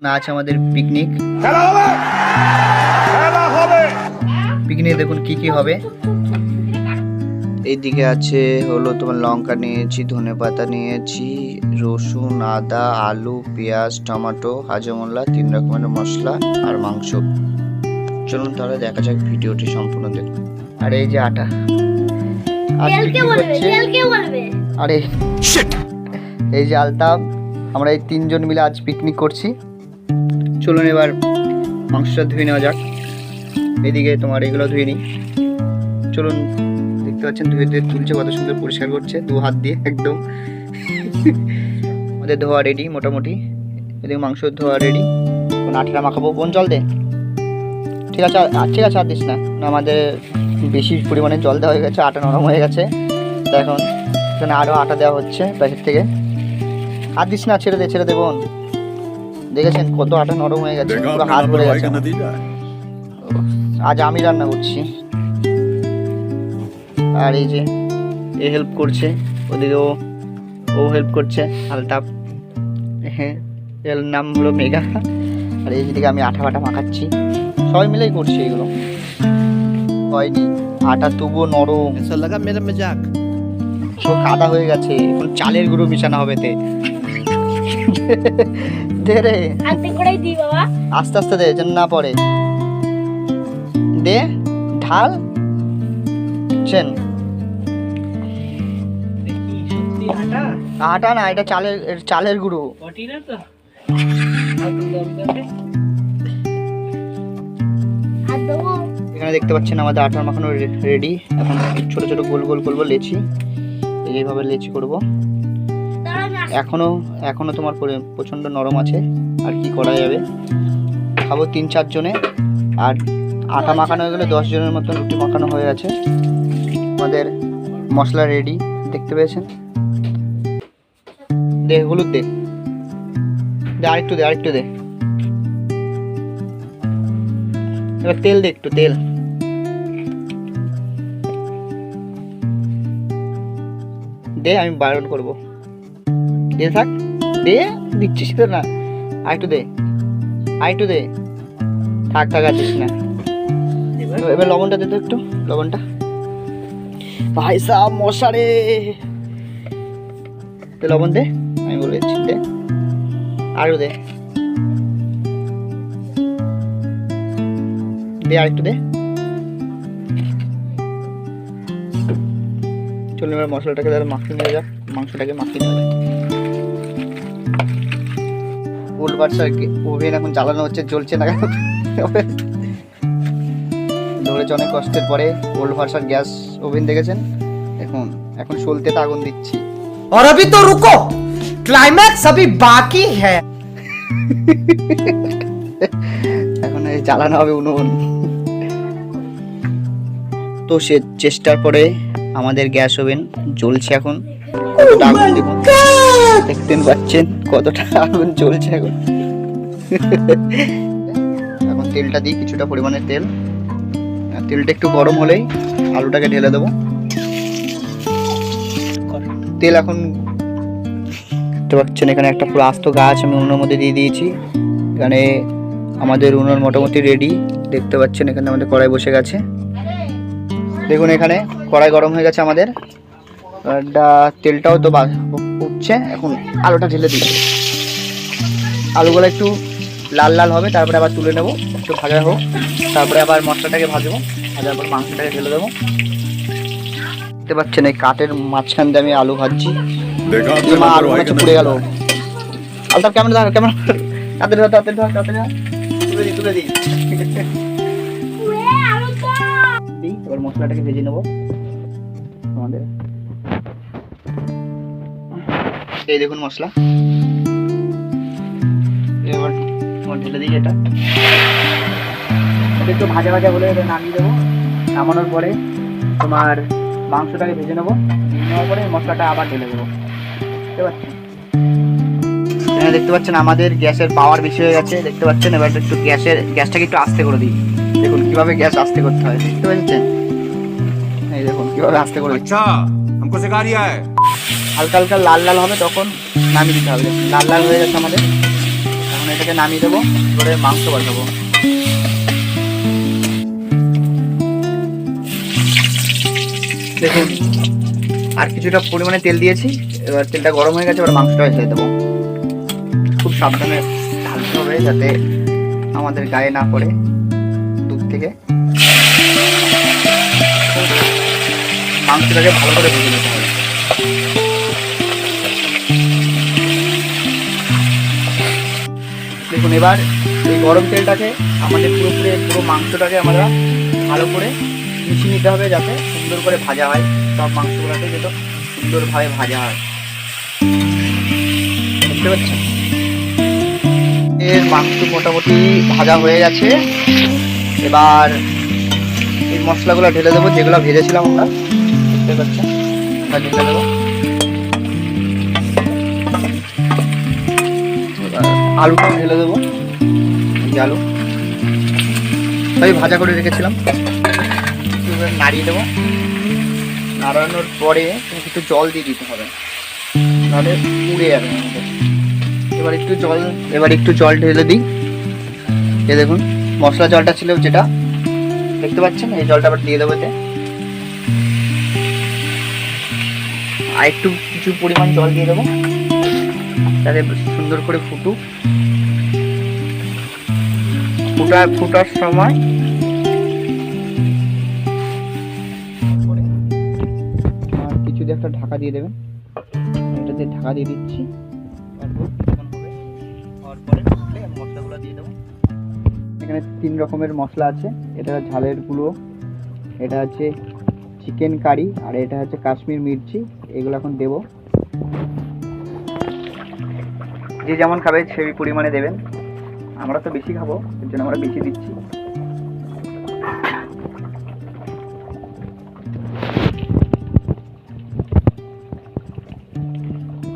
না আছে আমাদের পিকনিক। পিকনিক দেখুন কি কি হবে। এইদিকে আছে হলো তোমার লঙ্কা নিয়েছি, ধনেপাতা নিয়েছি, রসুন, আদা, আলু, পেঁয়াজ, টমেটো, হাজমোলা, 3 রকমের মশলা আর মাংস। চলুন তাহলে দেখা যাক, ভিডিওটি সম্পূর্ণ দেখুন। আর এই যে আটা, আরে এই যে আলতাম, আমরা এই 3 জন মিলে আজ পিকনিক করছি। চলুন এবার মাংসটা ধুয়ে নেওয়া যাক। এদিকে তোমার এগুলো ধুয়ে নিই। চলুন, দেখতে পাচ্ছেন ধুয়ে ধুয়ে তুলছে, কত সুন্দর পরিষ্কার করছে 2 হাত দিয়ে একদম। আমাদের ধোয়া রেডি মোটামুটি। এদিকে মাংস ধোয়া রেডি। কোন আটাটা মাখাবো, কোন জল দে। ঠিক আছে ঠিক আছে, আর দিস না, আমাদের বেশি পরিমাণে জল দেওয়া হয়ে গেছে, আটা নরম হয়ে গেছে। তো এখন এখানে আরও আটা দেওয়া হচ্ছে প্যাকেট থেকে। আর দিস না, ছেড়ে দে বোন। দেখেছেন কত আটা নরম হয়ে গেছে, পুরো হাত ভরে গেছে। আজ আমি রান্না করছি। আর এই যে এ হেল্প করছে, ওদিকে ও হেল্প করছে আলতাপ। হ্যাঁ, এর নাম হলো মেঘা। আর এই দিকে আমি আটা ফাটা মাখাচ্ছি, সবাই মিলেই করছি এগুলো। হয়নি আটা তবুও নরম, সব কাদা হয়ে গেছে। এখন চালের গুঁড়ো মিশানো হবে তে। দে রে, আস্তে আস্তে দে যেন না পড়ে। দে ঢাল। বুঝছেন, আটা না, এটা চালের গুঁড়ো। এখানে দেখতে পাচ্ছেন আমাদের আটার মাখানো রেডি। এখন ছোট ছোট গোল গোল করবো লেচি, এইভাবে লেচি করব। এখনো তোমার প্রচন্ড নরম আছে, আর কি করা যাবে। খাবো 3-4 জনে, আর আটা মাখানো হয়ে গেলে 10 জনের মতন রুটি মাখানো হয়ে গেছে। আমাদের মশলা রেডি, দেখতে পেয়েছেন। দে হলুদ, দে আরেকটু দে। এবার তেল দে, একটু তেল। দে, আমি বারণ করবো। দে থাক, দে, দিচ্ছিস তো না। আরেকটু দে। থাক আছিস না। এবার লবণটা দে তো, একটু লবণটা। ভাই সাহ মশারে, লবণ দে, আমি বলে দিচ্ছি। দে আরো দে আরেকটু দে। চলুন এবার মশলাটাকে মাখিয়ে নেওয়া যাক, মাংসটাকে মাখিয়ে নেওয়া যাক। ওল্ড ভার্সার ওভেন এখন জ্বালানো হচ্ছে, জ্বলছে না কেন ধরেছে অনেক কষ্টের পরে। ওল্ড ভার্সার গ্যাস ওভেন দেখেছেন। এখন সলতেতে আগুন দিচ্ছি। और अभी तो रुको, क्लाइमैक्स अभी बाकी है। এখন এই জ্বালানো হবে উনুন। তো সে চেষ্টার পরে আমাদের গ্যাস ওভেন জ্বলছে। এখন কতটা আগুন দেখুন, দেখতে পাচ্ছেন কতটা আগুন জ্বলছে এখন। এখন তেলটা দিই, কিছুটা পরিমাণে তেল। তেলটা একটু গরম হলেই আলুটাকে ঢেলে দেবো। তেল এখন দেখতে পাচ্ছেন এখানে একটা পুরো আস্ত গাছ আমি উনুনের মধ্যে দিয়ে দিয়েছি। এখানে আমাদের উনুন মোটামুটি রেডি, দেখতে পাচ্ছেন। এখানে আমাদের কড়াই বসে গেছে, দেখুন এখানে কড়াই গরম হয়ে গেছে আমাদের। তেলটাও তো উঠছে। এখন আলুটা ঢেলে দিই। আলুগুলো একটু লাল লাল হবে, তারপরে আবার তুলে নেবো, একটু ভাজা হোক। তারপরে আবার মশলাটাকে ভাজবো, ভাজার পর মাংসটাকে ঢেলে দেবো। দেখতে পাচ্ছেন এই কাঠের মাঝখান দিয়ে আমি আলু ভাজছি। আলু পুড়ে গেল। আলতাপ কেমন কেমন, তুলে দিই। এবার মশলাটাকে ভেজে নেবো আমাদের। এই দেখুন মশলা, এবার ঢেলে দিই। এটা একটু ভাজা হলে এটা নামিয়ে দেবো। নামানোর পরে তোমার মাংসটাকে ভেজে নেবো, নেওয়ার পরে মশলাটা আবার ঢেলে দেবো। বুঝতে পারছেন, এখানে দেখতে পাচ্ছেন আমাদের গ্যাসের পাওয়ার বেশি হয়ে গেছে। দেখতে পাচ্ছেন, এবার একটু গ্যাসটাকে একটু আস্তে করে দিই। দেখুন কিভাবে গ্যাস আস্তে করতে হয়, দেখতে পাচ্ছেন। এই দেখুন কিভাবে আস্তে করে। আচ্ছা, हमको सिखा दिया है। হালকা হালকা লাল লাল হবে, তখন নামিয়ে দিতে হবে। লাল লাল হয়ে গেছে আমাদের। এখন এটাকে নামিয়ে দেবো, এবারে মাংস বসাবো। দেখুন আর কিছুটা পরিমাণে তেল দিয়েছি, এবার তেলটা গরম হয়ে গেছে, এবার মাংসটা ঢেলে দেবো। খুব সাবধানে ঢালতে হবে যাতে আমাদের গায়ে না পড়ে দূর থেকে। মাংসটাকে ভালো করে ভেজে নিতে হবে। দেখুন এবার এই গরম তেলটাকে আমাদের পুরো মাংসটাকে আমরা ভালো করে মিশিয়ে নিতে হবে যাতে সুন্দর করে ভাজা হয়, সব মাংসগুলোকে যেন সুন্দরভাবে ভাজা হয়। বুঝতে পারছেন? এর মাংস মোটামুটি ভাজা হয়ে গেছে, এবার এই মশলাগুলো ঢেলে দেবো যেগুলো ভেজেছিলাম আমরা। বুঝতে পারছেন? ঢেলে দেবো। আলুটাও ঢেলে দেবো, এই আলু সবই ভাজা করে রেখেছিলাম। নাড়িয়ে দেবো, নাড়ানোর পরে একটু জল দিয়ে দিতে হবে, নাহলে পুড়ে যাবে আমাদের। এবার একটু জল ঢেলে দিই। এ দেখুন মশলা জলটা ছিল যেটা দেখতে পাচ্ছেন, এই জলটা আবার দিয়ে দেবো এতে। আর একটু কিছু পরিমাণ জল দিয়ে দেবো যাতে সুন্দর করে ফুটার সময় আর কিছু দিয়ে একটা ঢাকা দিয়ে দেবেন। এটাতে ঢাকা দিয়ে দিচ্ছি, মশলাগুলো দিয়ে দেবো। এখানে 3 রকমের মশলা আছে, এটা ঝালের গুঁড়ো, এটা হচ্ছে চিকেন কারি, আর এটা হচ্ছে কাশ্মীর মির্চি। এগুলো এখন দেবো, যে যেমন খাবে সেই পরিমাণে দেবেন। আমরা তো বেশি খাবো, এর জন্য আমরা বেশি দিচ্ছি।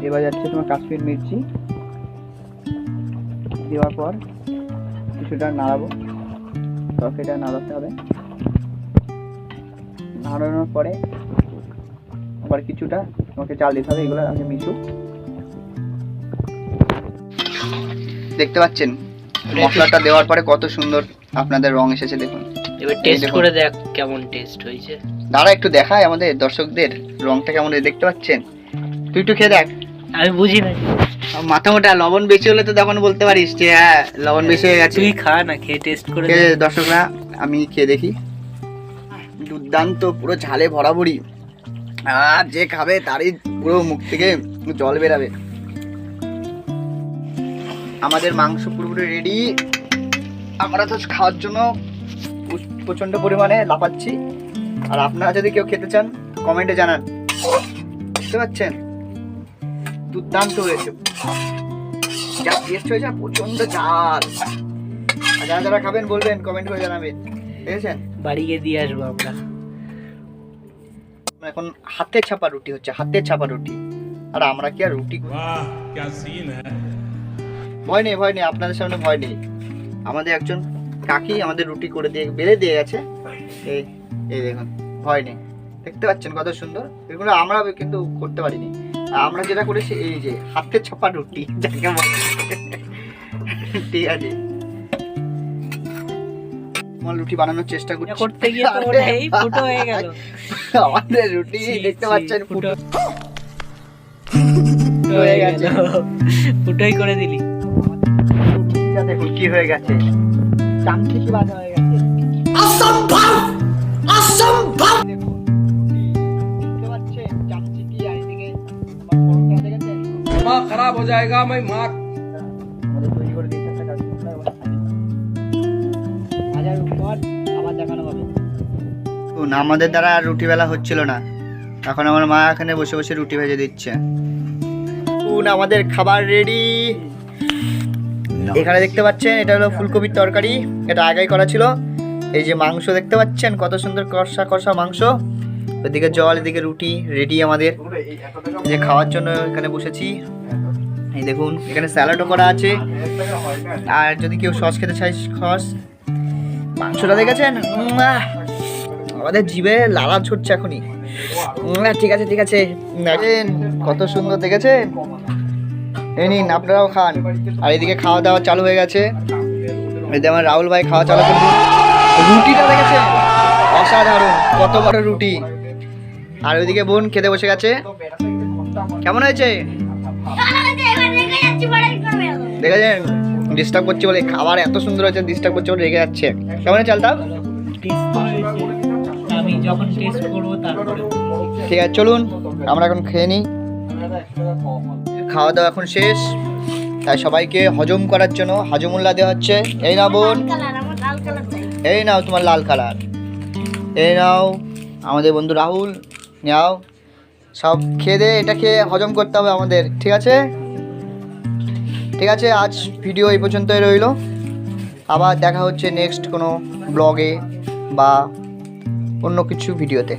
এবার যাচ্ছে তোমার কাশ্মীর মির্চি, দেওয়ার পর কিছুটা নাড়াবো, তরকারিটা নাড়াতে হবে। নাড়ানোর পরে আবার কিছুটা তোমাকে চাল দিতে হবে, এগুলো আগে মিশুক। দেখতে পাচ্ছেন মশলাটা দেওয়ার পরে কত সুন্দর আপনাদের রং এসেছে, দেখুন। এবার টেস্ট করে দেখ কেমন টেস্ট হয়েছে। দাঁড়া একটু দেখায় আমাদের দর্শকদের রংটা কেমন দেখতে পাচ্ছেন। তুই একটু খেয়ে দেখ। আমি বুঝি না, মাথা মোটা লবণ বেশি হলে তো তখন বলতে পারিস যে হ্যাঁ লবণ বেশি হয়ে গেছে। তুই খা না, খেয়ে টেস্ট করে দেখ। দর্শকরা আমি খেয়ে দেখি। দুর্দান্ত, পুরো ঝালে ভরাভরি। আর যে খাবে তারই পুরো মুখ থেকে জল বেরাবে। আমাদের মাংস পুরোপুরি রেডি। আমরা তো খাওয়ার জন্য প্রচন্ড পরিমাণে লাফাচ্ছি, আর আপনারা যদি কেউ খেতে চান কমেন্টে জানান। বুঝতে পারছেন? দুর্দান্ত হয়েছে, যা টেস্ট হয়েছে, প্রচন্ড ঝাল। আর যারা যারা খাবেন বলবেন, কমেন্ট করে জানাবেন, দেখেছেন? বাড়ি গিয়ে দিয়ে আসবো আমরা। এখন হাতের ছাপা রুটি হচ্ছে, হাতের ছাপা রুটি। আর আমরা কি আর রুটি করি? ভয় নেই, আপনাদের সামনে ভয় নেই। আমাদের একজন কাকি আমাদের রুটি করে দিয়ে বেড়ে দিয়ে গেছে, এই দেখুন, ভয় নেই। দেখতে পাচ্ছেন কত সুন্দর। এগুলো আমরা কিন্তু করতে পারিনি। আমরা যেটা করেছি এই যে হাতের ছাপা রুটি, যাকে বলে। ঠিক আছে, রুটি বানানোর চেষ্টা করতে গিয়ে তো ওটাই ফুটো হয়ে গেল। আমাদের রুটি দেখতে পাচ্ছেন ফুটো হয়ে গেছে, ফুটোই করে দিলি। দেখুন কি হয়ে গেছে, চামচিকি বাজা হয়ে গেছে। असंभव असंभव দেখুন দেখতে পাচ্ছেন চামচিকি, আর এদিকে আমার পরোটা দেখেছেন। दिमाग खराब हो जाएगा मैं मार। আমাদের তৈরি করে দিয়েছে একটা কাজ, হাজার উপর আবার দেখানো হবে। আমাদের দ্বারা আর রুটি বেলা হচ্ছিল না, এখন আমার মা এখানে বসে বসে রুটি ভেজে দিচ্ছে। আমাদের খাবার রেডি। এখানে দেখতে পাচ্ছেন এটা হলো ফুলকপির তরকারি, এটা আগেই করা ছিল। এই যে মাংস দেখতে পাচ্ছেন কত সুন্দর কষা কষা মাংস, ওদিকে জল, এদিকে রুটি রেডি আমাদের। এই যে খাওয়ার জন্য এখানে বসেছি। এই দেখুন এখানে স্যালাডও করা আছে, আর যদি কেউ সস খেতে চায় সস। মাংসটা দেখেছেন, আমাদের জিভে লালা ছুটছে এখনই। ঠিক আছে ঠিক আছে, দেখেন কত সুন্দর, দেখেছেন এই নিন আপনারাও খান। আর এদিকে খাওয়া দাওয়া চালু হয়ে গেছে। এদিকে আমার রাহুল ভাই খাওয়া চালু করবে। রুটিটা দেখেছে অসাধারণ, কত বড় রুটি। আর ওইদিকে বোন খেতে বসে গেছে। কেমন হয়েছে দেখেছেন? ডিস্টার্ব করছি বলে, খাবার এত সুন্দর হয়েছে, ডিস্টার্ব করছে বলে রেগে যাচ্ছে। কেমন হয়েছে আলতাফ? টেস্ট হয়েছে, আমি যখন টেস্ট করবো তারপরে। ঠিক আছে চলুন আমরা এখন খেয়ে নিই। খাওয়া দাওয়া এখন শেষ, তাই সবাইকে হজম করার জন্য হাজমুল্লাহ দেওয়া হচ্ছে। এই নাও বোন, এই নাও তোমার লাল কালার, এই নাও আমাদের বন্ধু রাহুল, নাও সব খেয়ে দে। এটা খেয়ে হজম করতে হবে আমাদের, ঠিক আছে? ঠিক আছে, আজ ভিডিও এই পর্যন্তই রইলো। আবার দেখা হচ্ছে নেক্সট কোনো ব্লগে বা অন্য কিছু ভিডিওতে।